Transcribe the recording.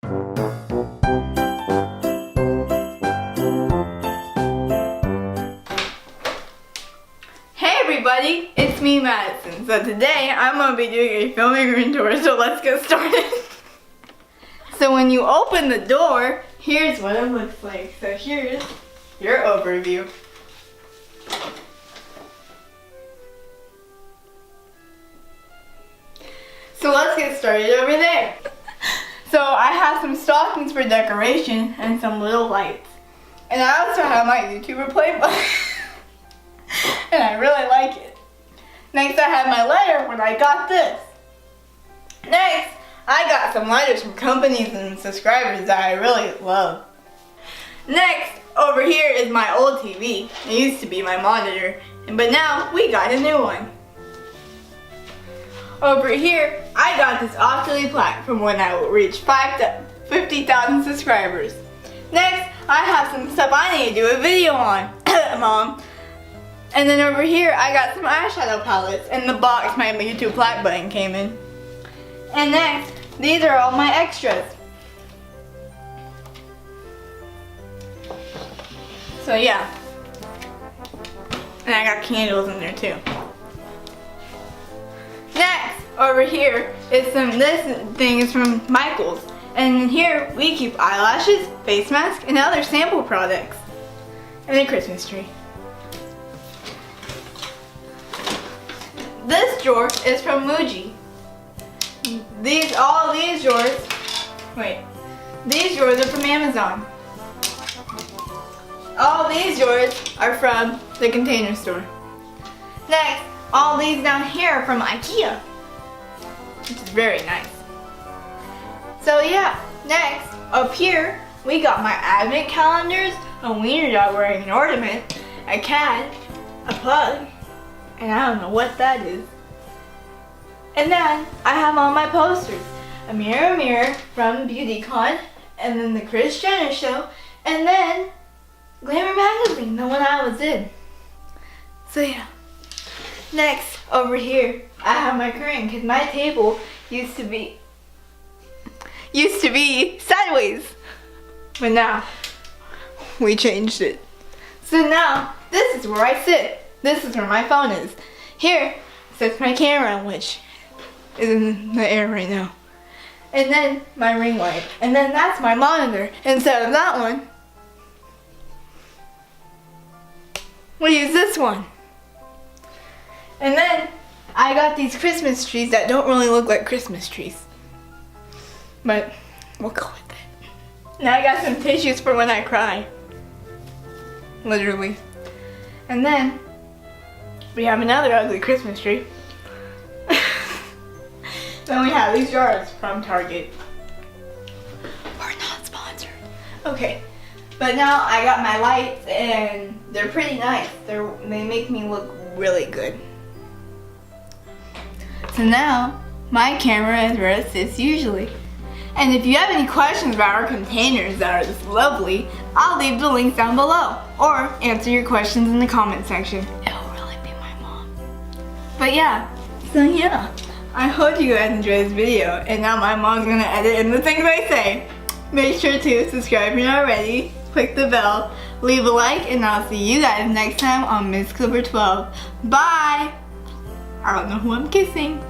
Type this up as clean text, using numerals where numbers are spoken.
Hey everybody, it's me Madison. So today I'm going to be doing a filming room tour, so let's get started. So when you open the door, here's what it looks like. So here's your overview. So let's get started over there. So I have some stockings for decoration and some little lights. And I also have my YouTuber play button. And I really like it. Next I have my lighter when I got this. Next, I got some lighters from companies and subscribers that I really love. Next, over here is my old TV. It used to be my monitor, but now we got a new one. Over here, I got this Octoly plaque from when I reached 50,000 subscribers. Next, I have some stuff I need to do a video on, Mom. And then over here, I got some eyeshadow palettes in the box my YouTube plaque button came in. And next, these are all my extras. So yeah. And I got candles in there too. Next, over here is this thing is from Michael's. And in here, we keep eyelashes, face masks, and other sample products. And a Christmas tree. This drawer is from Muji. These drawers are from Amazon. All these drawers are from the Container Store. Next, all these down here are from IKEA, which is very nice. So yeah, next, up here, we got my advent calendars, a wiener dog wearing an ornament, a cat, a pug, and I don't know what that is. And then I have all my posters. A mirror from BeautyCon, and then the Kris Jenner show, and then Glamour magazine, the one I was in. So yeah. Next, over here, I have my curtain because my table used to be sideways, but now we changed it. So now this is where I sit. This is where my phone is. Here sits my camera, which is in the air right now. And then my ring light. And then that's my monitor instead of that one. We use this one. And then I got these Christmas trees that don't really look like Christmas trees. But we'll go with it. Now I got some tissues for when I cry. Literally. And then we have another ugly Christmas tree. Then we have these jars from Target. We're not sponsored. Okay, but now I got my lights and they're pretty nice. They make me look really good. So now my camera is where it sits usually. And if you have any questions about our containers that are this lovely, I'll leave the links down below or answer your questions in the comment section. It will really be my mom. But yeah, so yeah. I hope you guys enjoyed this video, and now my mom's gonna edit in the things I say. Make sure to subscribe if you're not already, click the bell, leave a like, and I'll see you guys next time on Miss Clipper 12. Bye! I don't know who I'm kissing.